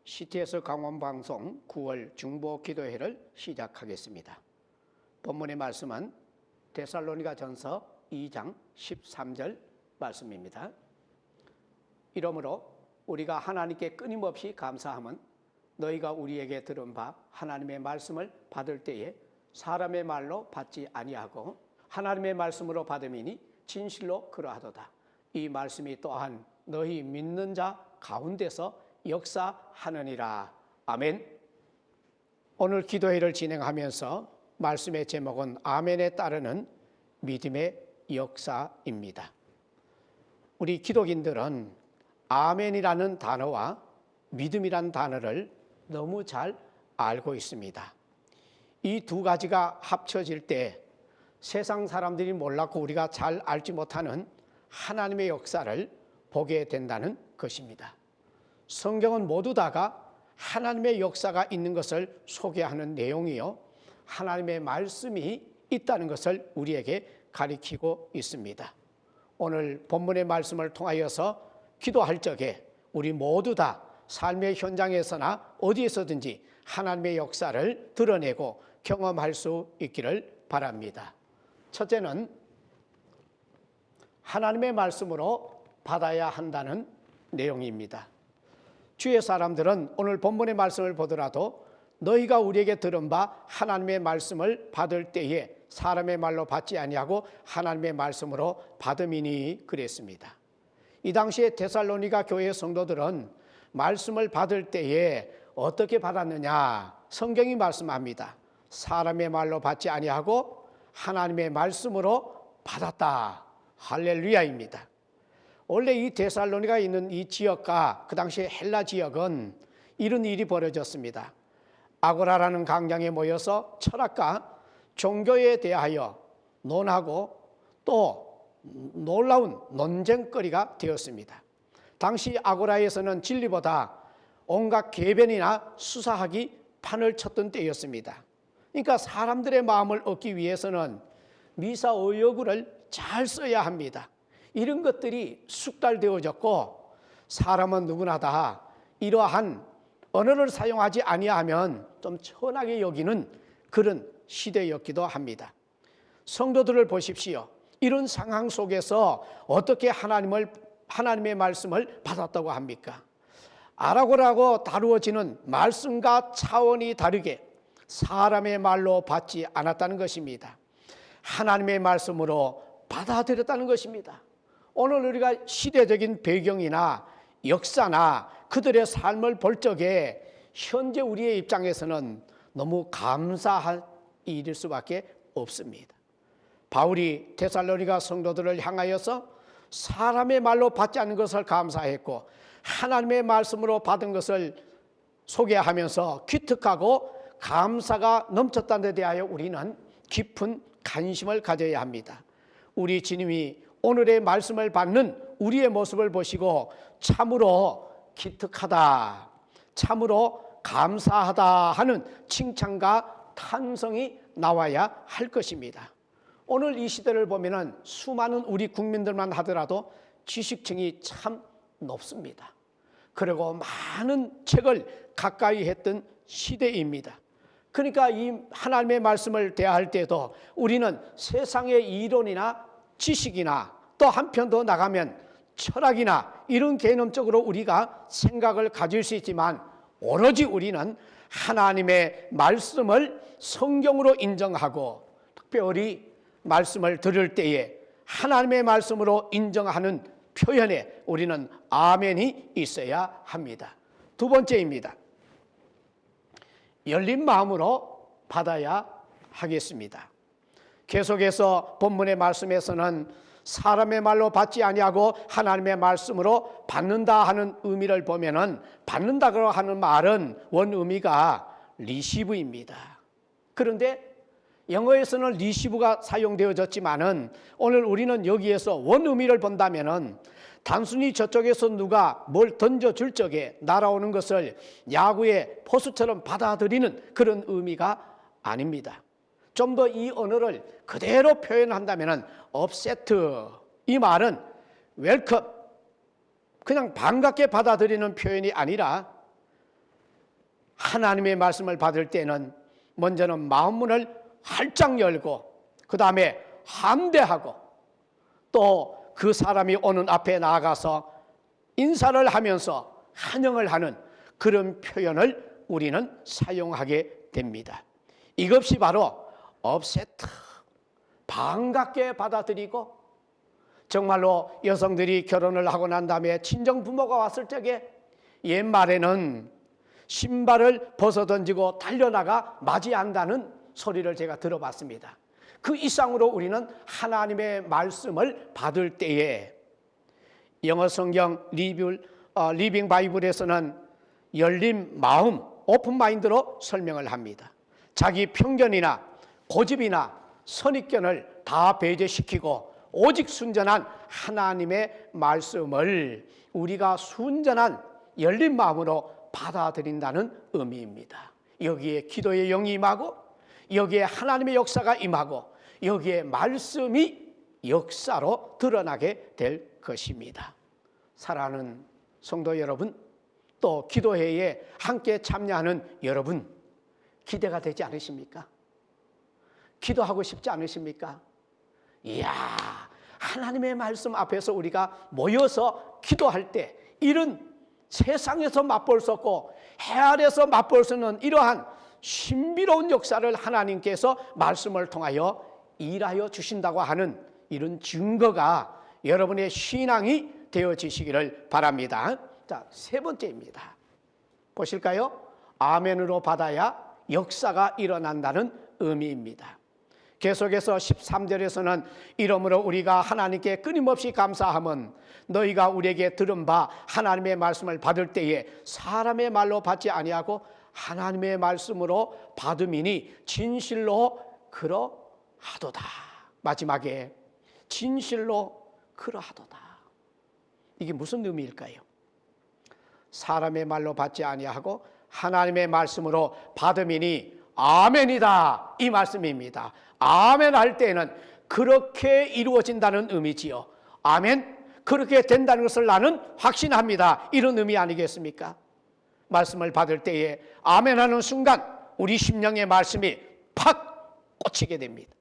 CTS 강원방송 9월 중보 기도회를 시작하겠습니다. 본문의 말씀은 데살로니가전서 2장 13절 말씀입니다. 이러므로 우리가 하나님께 끊임없이 감사함은 너희가 우리에게 들은 바 하나님의 말씀을 받을 때에 사람의 말로 받지 아니하고 하나님의 말씀으로 받음이니 진실로 그러하도다. 이 말씀이 또한 너희 믿는 자 가운데서 역사하느니라. 아멘. 오늘 기도회를 진행하면서 말씀의 제목은 아멘에 따르는 믿음의 역사입니다. 우리 기독인들은 아멘이라는 단어와 믿음이라는 단어를 너무 잘 알고 있습니다. 이 두 가지가 합쳐질 때 세상 사람들이 몰랐고 우리가 잘 알지 못하는 하나님의 역사를 보게 된다는 것입니다. 성경은 모두 다가 하나님의 역사가 있는 것을 소개하는 내용이요, 하나님의 말씀이 있다는 것을 우리에게 가리키고 있습니다. 오늘 본문의 말씀을 통하여서 기도할 적에 우리 모두 다 삶의 현장에서나 어디에서든지 하나님의 역사를 드러내고 경험할 수 있기를 바랍니다. 첫째는 하나님의 말씀으로 받아야 한다는 내용입니다. 주의 사람들은 오늘 본문의 말씀을 보더라도 너희가 우리에게 들은 바 하나님의 말씀을 받을 때에 사람의 말로 받지 아니하고 하나님의 말씀으로 받음이니 그랬습니다. 이 당시에 데살로니가 교회 성도들은 말씀을 받을 때에 어떻게 받았느냐? 성경이 말씀합니다. 사람의 말로 받지 아니하고 하나님의 말씀으로 받았다. 할렐루야입니다. 원래 이 데살로니가 있는 이 지역과 그 당시에 헬라 지역은 이런 일이 벌어졌습니다. 아고라라는 광장에 모여서 철학과 종교에 대하여 논하고 또 놀라운 논쟁거리가 되었습니다. 당시 아고라에서는 진리보다 온갖 궤변이나 수사하기 판을 쳤던 때였습니다. 그러니까 사람들의 마음을 얻기 위해서는 미사오여구를 잘 써야 합니다. 이런 것들이 숙달되어졌고 사람은 누구나 다 이러한 언어를 사용하지 아니하면 좀 천하게 여기는 그런 시대였기도 합니다. 성도들을 보십시오. 이런 상황 속에서 어떻게 하나님의 말씀을 받았다고 합니까? 아라고라고 다루어지는 말씀과 차원이 다르게 사람의 말로 받지 않았다는 것입니다. 하나님의 말씀으로 받아들였다는 것입니다. 오늘 우리가 시대적인 배경이나 역사나 그들의 삶을 볼 적에 현재 우리의 입장에서는 너무 감사한 일일 수밖에 없습니다. 바울이 데살로니가 성도들을 향하여서 사람의 말로 받지 않는 것을 감사했고 하나님의 말씀으로 받은 것을 소개하면서 기특하고 감사가 넘쳤다는 데 대하여 우리는 깊은 관심을 가져야 합니다. 우리 주님이 오늘의 말씀을 받는 우리의 모습을 보시고 참으로 기특하다, 참으로 감사하다 하는 칭찬과 탄성이 나와야 할 것입니다. 오늘 이 시대를 보면은 수많은 우리 국민들만 하더라도 지식층이 참 높습니다. 그리고 많은 책을 가까이 했던 시대입니다. 그러니까 이 하나님의 말씀을 대할 때도 우리는 세상의 이론이나 지식이나 또 한편 더 나가면 철학이나 이런 개념적으로 우리가 생각을 가질 수 있지만 오로지 우리는 하나님의 말씀을 성경으로 인정하고 특별히 말씀을 들을 때에 하나님의 말씀으로 인정하는 표현에 우리는 아멘이 있어야 합니다. 두 번째입니다. 열린 마음으로 받아야 하겠습니다. 계속해서 본문의 말씀에서는 사람의 말로 받지 아니하고 하나님의 말씀으로 받는다 하는 의미를 보면은 받는다고 하는 말은 원 의미가 리시브입니다. 그런데 영어에서는 리시브가 사용되어졌지만은 오늘 우리는 여기에서 원 의미를 본다면은 단순히 저쪽에서 누가 뭘 던져줄 적에 날아오는 것을 야구의 포수처럼 받아들이는 그런 의미가 아닙니다. 좀 더 이 언어를 그대로 표현한다면 업세트, 이 말은 웰컴, 그냥 반갑게 받아들이는 표현이 아니라 하나님의 말씀을 받을 때는 먼저는 마음문을 활짝 열고 그 다음에 함대하고 또 그 사람이 오는 앞에 나아가서 인사를 하면서 환영을 하는 그런 표현을 우리는 사용하게 됩니다. 이것이 바로 업세트, 반갑게 받아들이고 정말로 여성들이 결혼을 하고 난 다음에 친정부모가 왔을 적에 옛말에는 신발을 벗어던지고 달려나가 맞이한다는 소리를 제가 들어봤습니다. 그 이상으로 우리는 하나님의 말씀을 받을 때에 영어 성경 리빙 바이블에서는 열린 마음, 오픈 마인드로 설명을 합니다. 자기 편견이나 고집이나 선입견을 다 배제시키고 오직 순전한 하나님의 말씀을 우리가 순전한 열린 마음으로 받아들인다는 의미입니다. 여기에 기도의 영이 임하고 여기에 하나님의 역사가 임하고 여기에 말씀이 역사로 드러나게 될 것입니다. 사랑하는 성도 여러분, 또 기도회에 함께 참여하는 여러분, 기대가 되지 않으십니까? 기도하고 싶지 않으십니까? 이야, 하나님의 말씀 앞에서 우리가 모여서 기도할 때 이런 세상에서 맛볼 수 없고 해 아래서 맛볼 수 없는 이러한 신비로운 역사를 하나님께서 말씀을 통하여 일하여 주신다고 하는 이런 증거가 여러분의 신앙이 되어지시기를 바랍니다. 자, 세 번째입니다. 보실까요? 아멘으로 받아야 역사가 일어난다는 의미입니다. 계속해서 13절에서는 이러므로 우리가 하나님께 끊임없이 감사함은 너희가 우리에게 들은 바 하나님의 말씀을 받을 때에 사람의 말로 받지 아니하고 하나님의 말씀으로 받음이니 진실로 그러하도다. 마지막에 진실로 그러하도다. 이게 무슨 의미일까요? 사람의 말로 받지 아니하고 하나님의 말씀으로 받음이니 아멘이다, 이 말씀입니다. 아멘 할 때는 그렇게 이루어진다는 의미지요. 아멘, 그렇게 된다는 것을 나는 확신합니다, 이런 의미 아니겠습니까? 말씀을 받을 때에 아멘 하는 순간 우리 심령의 말씀이 팍 꽂히게 됩니다.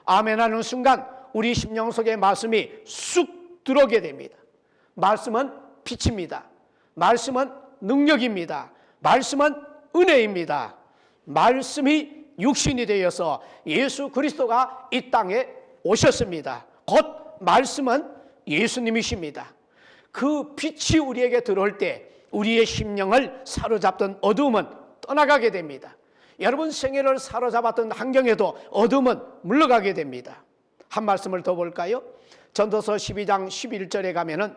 아멘 하는 순간 우리 심령 속의 말씀이 쑥 들어오게 됩니다. 말씀은 빛입니다. 말씀은 능력입니다. 말씀은 은혜입니다. 말씀이 육신이 되어서 예수 그리스도가 이 땅에 오셨습니다. 곧 말씀은 예수님이십니다. 그 빛이 우리에게 들어올 때 우리의 심령을 사로잡던 어두움은 떠나가게 됩니다. 여러분 생애를 사로잡았던 환경에도 어둠은 물러가게 됩니다. 한 말씀을 더 볼까요? 전도서 12장 11절에 가면은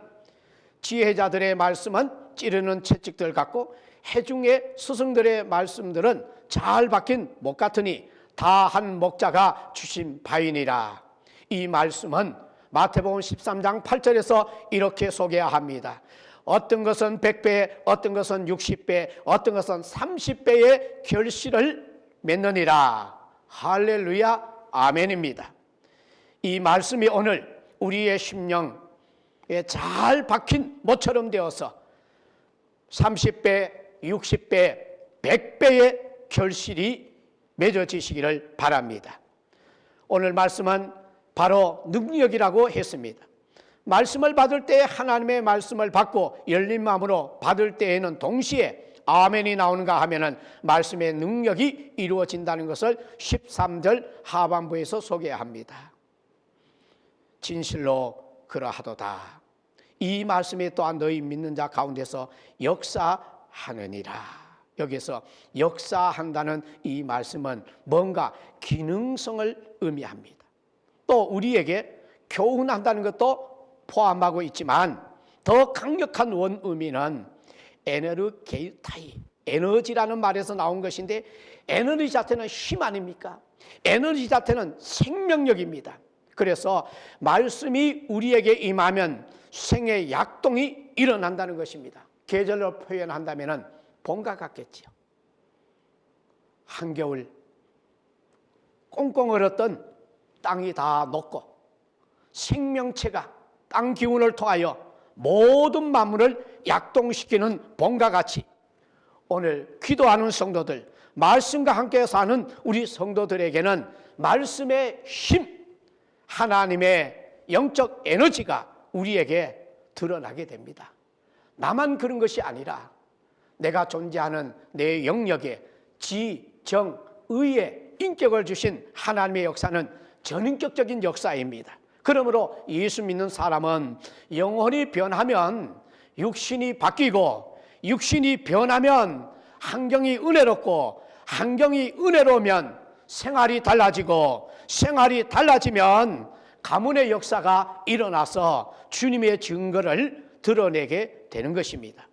지혜자들의 말씀은 찌르는 채찍들 같고 해중의 스승들의 말씀들은 잘 박힌 목 같으니 다 한 목자가 주신 바이니라. 이 말씀은 마태복음 13장 8절에서 이렇게 소개합니다. 어떤 것은 100배, 어떤 것은 60배, 어떤 것은 30배의 결실을 맺느니라. 할렐루야, 아멘입니다. 이 말씀이 오늘 우리의 심령에 잘 박힌 모처럼 되어서 30배, 60배, 100배의 결실이 맺어지시기를 바랍니다. 오늘 말씀은 바로 능력이라고 했습니다. 말씀을 받을 때 하나님의 말씀을 받고 열린 마음으로 받을 때에는 동시에 아멘이 나오는가 하면은 말씀의 능력이 이루어진다는 것을 13절 하반부에서 소개합니다. 진실로 그러하도다. 이 말씀이 또한 너희 믿는 자 가운데서 역사하느니라. 여기서 역사한다는 이 말씀은 뭔가 기능성을 의미합니다. 또 우리에게 교훈한다는 것도 포함하고 있지만 더 강력한 원 의미는 에너르게이타이, 에너지라는 말에서 나온 것인데 에너지 자체는 힘 아닙니까? 에너지 자체는 생명력입니다. 그래서 말씀이 우리에게 임하면 생의 약동이 일어난다는 것입니다. 계절로 표현한다면 봄과 같겠지요. 한겨울 꽁꽁 얼었던 땅이 다 녹고 생명체가 땅 기운을 통하여 모든 만물을 약동시키는 봄과 같이 오늘 기도하는 성도들, 말씀과 함께 사는 우리 성도들에게는 말씀의 힘, 하나님의 영적 에너지가 우리에게 드러나게 됩니다. 나만 그런 것이 아니라 내가 존재하는 내 영역에 지, 정, 의의 인격을 주신 하나님의 역사는 전인격적인 역사입니다. 그러므로 예수 믿는 사람은 영혼이 변하면 육신이 바뀌고, 육신이 변하면 환경이 은혜롭고, 환경이 은혜로우면 생활이 달라지고, 생활이 달라지면 가문의 역사가 일어나서 주님의 증거를 드러내게 되는 것입니다.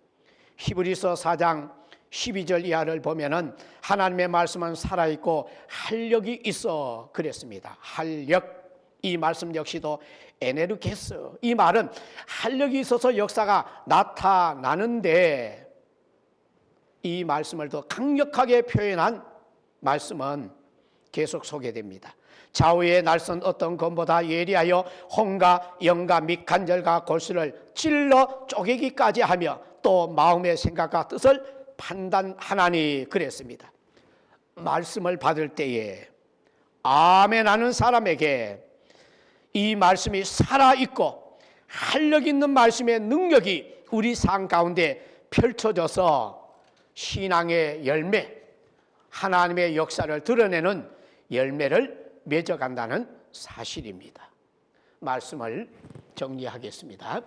히브리서 4장 12절 이하를 보면은 하나님의 말씀은 살아있고 활력이 있어 그랬습니다. 활력, 이 말씀 역시도 에네르게스, 이 말은 활력이 있어서 역사가 나타나는데, 이 말씀을 더 강력하게 표현한 말씀은 계속 소개됩니다. 좌우의 날선 어떤 검보다 예리하여 혼과 영과 및 간절과 골수를 찔러 쪼개기까지 하며 또 마음의 생각과 뜻을 판단하나니 그랬습니다. 말씀을 받을 때에 아멘 하는 사람에게 이 말씀이 살아있고 활력 있는 말씀의 능력이 우리 삶 가운데 펼쳐져서 신앙의 열매, 하나님의 역사를 드러내는 열매를 맺어간다는 사실입니다. 말씀을 정리하겠습니다.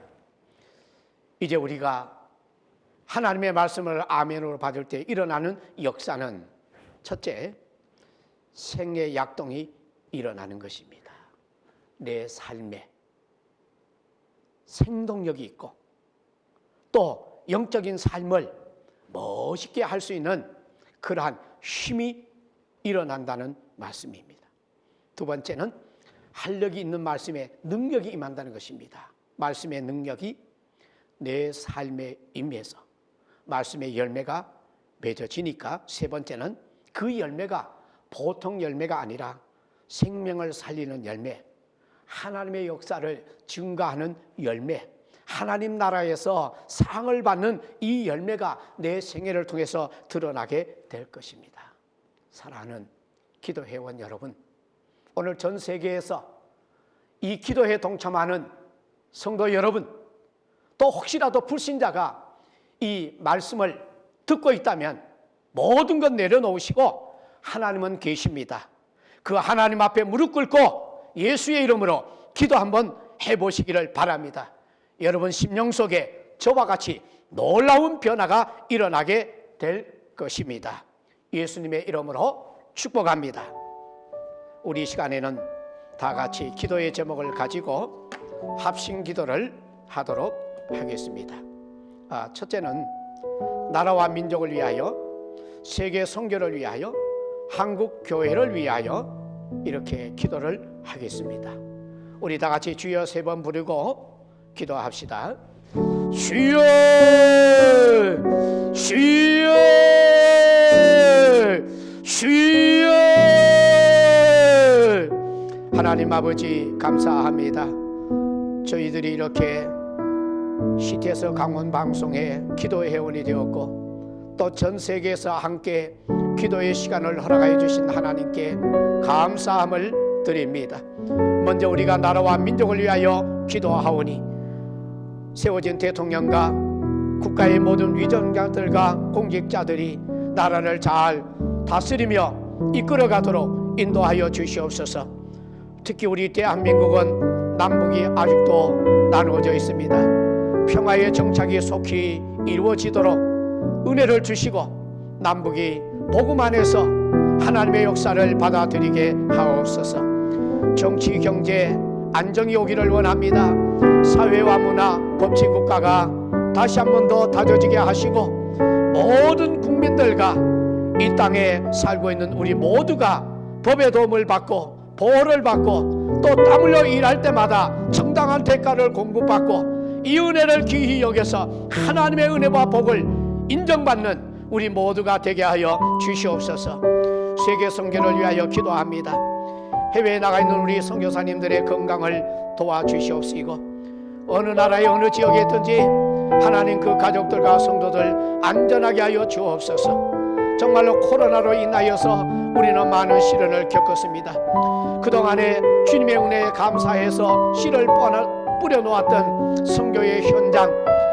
이제 우리가 하나님의 말씀을 아멘으로 받을 때 일어나는 역사는, 첫째, 생의 약동이 일어나는 것입니다. 내 삶에 생동력이 있고 또 영적인 삶을 멋있게 할 수 있는 그러한 힘이 일어난다는 말씀입니다. 두 번째는 활력이 있는 말씀에 능력이 임한다는 것입니다. 말씀의 능력이 내 삶에 임해서 말씀의 열매가 맺어지니까, 세 번째는 그 열매가 보통 열매가 아니라 생명을 살리는 열매, 하나님의 역사를 증가하는 열매, 하나님 나라에서 상을 받는 이 열매가 내 생애를 통해서 드러나게 될 것입니다. 사랑하는 기도회원 여러분, 오늘 전 세계에서 이 기도회에 동참하는 성도 여러분, 또 혹시라도 불신자가 이 말씀을 듣고 있다면 모든 것 내려놓으시고 하나님은 계십니다. 그 하나님 앞에 무릎 꿇고 예수의 이름으로 기도 한번 해보시기를 바랍니다. 여러분 심령 속에 저와 같이 놀라운 변화가 일어나게 될 것입니다. 예수님의 이름으로 축복합니다. 우리 이 시간에는 다 같이 기도의 제목을 가지고 합심 기도를 하도록 하겠습니다. 첫째는 나라와 민족을 위하여, 세계 선교를 위하여, 한국 교회를 위하여 이렇게 기도를 하겠습니다. 우리 다 같이 주여 3번 부르고 기도합시다. 주여, 주여, 주여. 하나님 아버지 감사합니다. 저희들이 이렇게 시티에서 강원 방송에 기도의 회원이 되었고 또 전 세계에서 함께 기도의 시간을 허락하여 주신 하나님께 감사함을 드립니다. 먼저 우리가 나라와 민족을 위하여 기도하오니 세워진 대통령과 국가의 모든 위정자들과 공직자들이 나라를 잘 다스리며 이끌어가도록 인도하여 주시옵소서. 특히 우리 대한민국은 남북이 아직도 나누어져 있습니다. 평화의 정착이 속히 이루어지도록 은혜를 주시고 남북이 복음 안에서 하나님의 역사를 받아들이게 하옵소서. 정치, 경제, 안정이 오기를 원합니다. 사회와 문화, 법치 국가가 다시 한 번 더 다져지게 하시고 모든 국민들과 이 땅에 살고 있는 우리 모두가 법의 도움을 받고 보호를 받고 또 땀 흘려 일할 때마다 정당한 대가를 공급받고 이 은혜를 귀히 여겨서 하나님의 은혜와 복을 인정받는 우리 모두가 되게 하여 주시옵소서. 세계 선교를 위하여 기도합니다. 해외에 나가 있는 우리 선교사님들의 건강을 도와주시옵시고 어느 나라의 어느 지역에 있든지 하나님 그 가족들과 성도들 안전하게 하여 주옵소서. 정말로 코로나로 인하여서 우리는 많은 시련을 겪었습니다. 그동안에 주님의 은혜에 감사해서 씨를 뿌려놓았던 선교의 현장,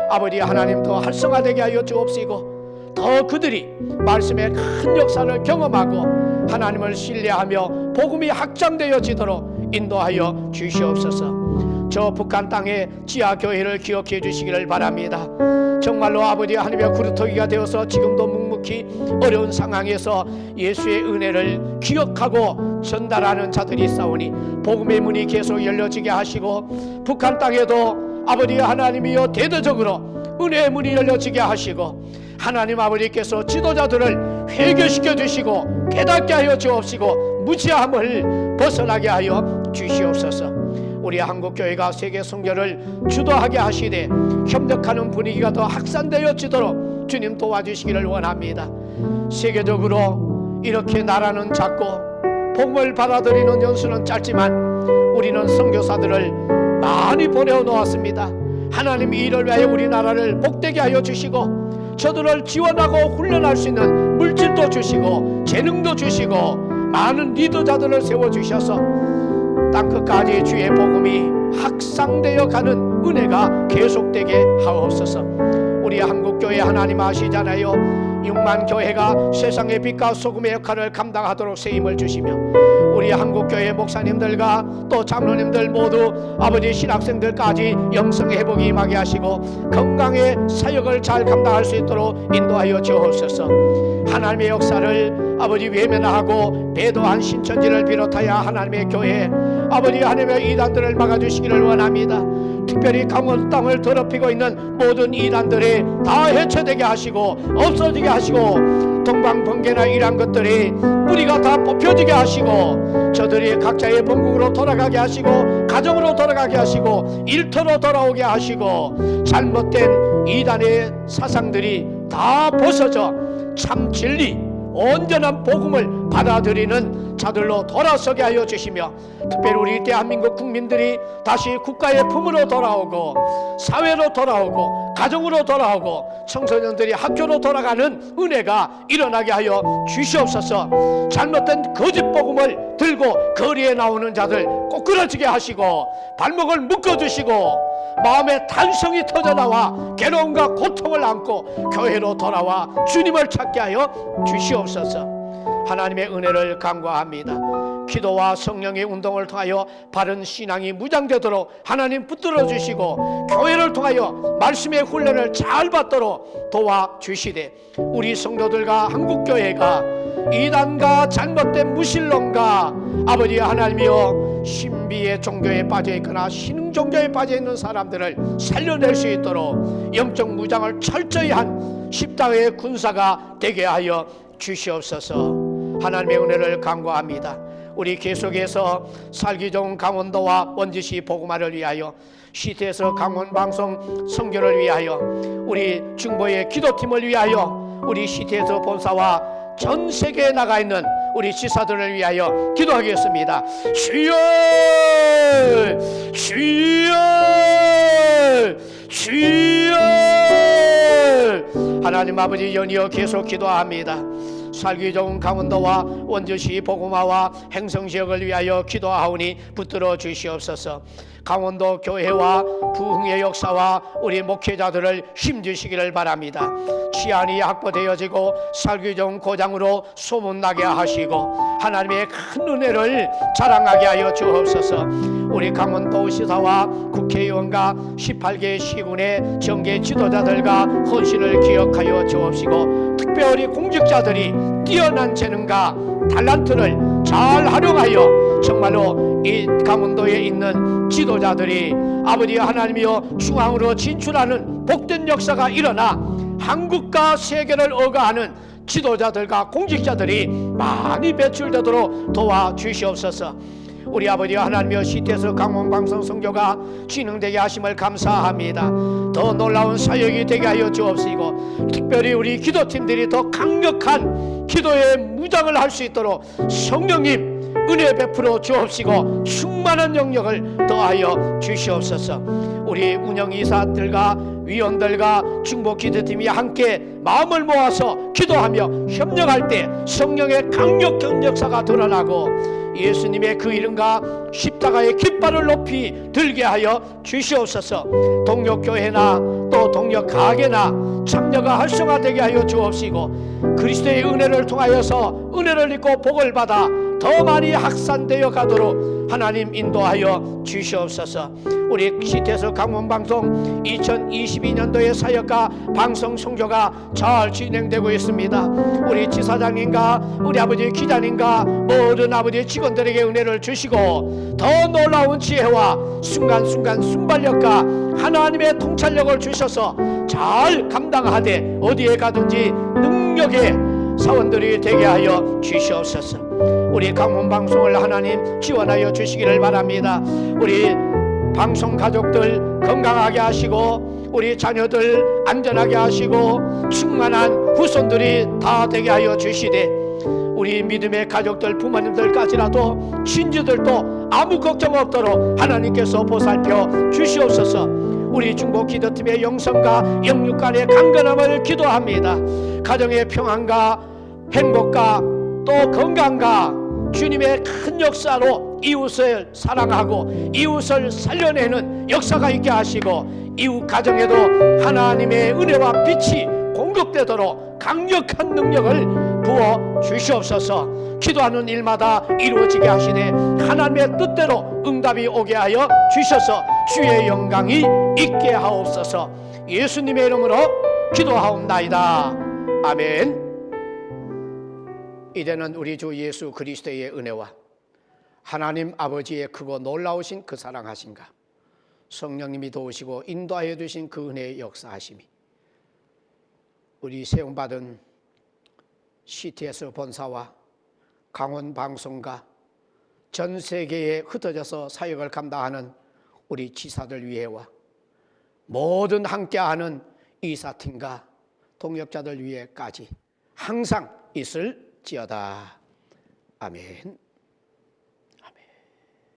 아버지 하나님 더 활성화되게 하여 주옵시고, 더 그들이 말씀의 큰 역사를 경험하고 하나님을 신뢰하며 복음이 확장되어지도록 인도하여 주시옵소서. 저 북한 땅의 지하교회를 기억해 주시기를 바랍니다. 정말로 아버지 하나님의 구루터기가 되어서 지금도 묵묵히 어려운 상황에서 예수의 은혜를 기억하고 전달하는 자들이 있사오니 복음의 문이 계속 열려지게 하시고, 북한 땅에도 아버지 하나님이여 대대적으로 은혜의 문이 열려지게 하시고, 하나님 아버지께서 지도자들을 회개시켜 주시고 깨닫게 하여 주옵시고 무지함을 벗어나게 하여 주시옵소서. 우리 한국교회가 세계 선교를 주도하게 하시되 협력하는 분위기가 더 확산되어지도록 주님 도와주시기를 원합니다. 세계적으로 이렇게 나라는 작고 복음을 받아들이는 연수는 짧지만 우리는 선교사들을 많이 보내놓았습니다. 하나님 이 일을 위하여 우리나라를 복되게 하여 주시고 저들을 지원하고 훈련할 수 있는 물질도 주시고 재능도 주시고 많은 리더자들을 세워주셔서 땅끝까지 주의 복음이 확산되어 가는 은혜가 계속되게 하옵소서. 우리 한국교회 하나님 아시잖아요. 6만 교회가 세상의 빛과 소금의 역할을 감당하도록 세임을 주시며, 우리 한국교회 목사님들과 또 장로님들 모두 아버지 신학생들까지 영성회복이 임하게 하시고 건강의 사역을 잘 감당할 수 있도록 인도하여 주옵소서. 하나님의 역사를 아버지 외면하고 배도한 신천지를 비롯하여 하나님의 교회 아버지 하나님의 이단들을 막아주시기를 원합니다. 특별히 강원 땅을 더럽히고 있는 모든 이단들이 다 해체되게 하시고 없어지게 하시고, 동방번개나 이런 것들이 뿌리가 다 뽑혀지게 하시고 저들이 각자의 본국으로 돌아가게 하시고 가정으로 돌아가게 하시고 일터로 돌아오게 하시고, 잘못된 이단의 사상들이 다 벗어져 참 진리 온전한 복음을 받아들이는 자들로 돌아서게 하여 주시며, 특별히 우리 대한민국 국민들이 다시 국가의 품으로 돌아오고 사회로 돌아오고 가정으로 돌아오고 청소년들이 학교로 돌아가는 은혜가 일어나게 하여 주시옵소서. 잘못된 거짓 복음을 들고 거리에 나오는 자들 꼬꾸라지게 하시고 발목을 묶어주시고 마음의 탄성이 터져나와 괴로움과 고통을 안고 교회로 돌아와 주님을 찾게 하여 주시옵소서. 하나님의 은혜를 간구합니다. 기도와 성령의 운동을 통하여 바른 신앙이 무장되도록 하나님 붙들어 주시고 교회를 통하여 말씀의 훈련을 잘 받도록 도와주시되, 우리 성도들과 한국교회가 이단과 잘못된 무신론과 아버지 하나님이여 신비의 종교에 빠져있거나 신흥 종교에 빠져있는 사람들을 살려낼 수 있도록 영적 무장을 철저히 한 십자가의 군사가 되게 하여 주시옵소서. 하나님의 은혜를 간구합니다. 우리 계속해서 살기 좋은 강원도와 원주시 복음화를 위하여, 시태에서 강원방송 선교를 위하여, 우리 중보의 기도팀을 위하여, 우리 시태에서 본사와 전 세계에 나가 있는 우리 지사들을 위하여 기도하겠습니다. 주여, 주여, 주여. 하나님 아버지 연이어 계속 기도합니다. 살기 좋은 강원도와 원주시 복음화와 행성지역을 위하여 기도하오니 붙들어 주시옵소서. 강원도 교회와 부흥의 역사와 우리 목회자들을 힘주시기를 바랍니다. 치안이 확보되어지고 살기 좋은 고장으로 소문나게 하시고 하나님의 큰 은혜를 자랑하게 하여 주옵소서. 우리 강원도시사와 국회의원과 18개 시군의 정계 지도자들과 헌신을 기억하여 주옵시고, 특별히 공직자들이 뛰어난 재능과 탤런트를 잘 활용하여 정말로 이 강원도에 있는 지도자들이 아버지 하나님이여 중앙으로 진출하는 복된 역사가 일어나 한국과 세계를 억압하는 지도자들과 공직자들이 많이 배출되도록 도와주시옵소서. 우리 아버지 하나님이여 시태에서 강원방송 선교가 진행되게 하심을 감사합니다. 더 놀라운 사역이 되게 하여 주옵시고, 특별히 우리 기도팀들이 더 강력한 기도의 무장을 할 수 있도록 성령님 은혜 베풀어 주옵시고 충만한 영역을 더하여 주시옵소서. 우리 운영이사들과 위원들과 중보 기도팀이 함께 마음을 모아서 기도하며 협력할 때 성령의 강력한 역사가 드러나고 예수님의 그 이름과 십자가의 깃발을 높이 들게 하여 주시옵소서. 동력교회나 또 동력가게나 참여가 활성화되게 하여 주옵시고 그리스도의 은혜를 통하여서 은혜를 입고 복을 받아 더 많이 확산되어 가도록 하나님 인도하여 주시옵소서. 우리 시태서 강원방송 2022년도의 사역과 방송 성교가 잘 진행되고 있습니다. 우리 지사장님과 우리 아버지 기자님과 모든 아버지 직원들에게 은혜를 주시고 더 놀라운 지혜와 순간순간 순발력과 하나님의 통찰력을 주셔서 잘 감당하되 어디에 가든지 능력의 사원들이 되게 하여 주시옵소서. 우리 강원방송을 하나님 지원하여 주시기를 바랍니다. 우리 방송 가족들 건강하게 하시고 우리 자녀들 안전하게 하시고 충만한 후손들이 다 되게 하여 주시되 우리 믿음의 가족들 부모님들까지라도 친지들도 아무 걱정 없도록 하나님께서 보살펴 주시옵소서. 우리 중보 기도팀의 영성과 영육간의 강건함을 기도합니다. 가정의 평안과 행복과 또 건강과 주님의 큰 역사로 이웃을 사랑하고 이웃을 살려내는 역사가 있게 하시고 이웃 가정에도 하나님의 은혜와 빛이 공급되도록 강력한 능력을 부어 주시옵소서. 기도하는 일마다 이루어지게 하시되 하나님의 뜻대로 응답이 오게 하여 주셔서 주의 영광이 있게 하옵소서. 예수님의 이름으로 기도하옵나이다. 아멘. 이제는 우리 주 예수 그리스도의 은혜와 하나님 아버지의 크고 놀라우신 그 사랑하심과 성령님이 도우시고 인도하여 주신 그 은혜의 역사하심이 우리 세움받은 CTS 본사와 강원방송과 전 세계에 흩어져서 사역을 감당하는 우리 지사들 위에와 모든 함께하는 이사팀과 동역자들 위에까지 항상 있을지어다. 아멘.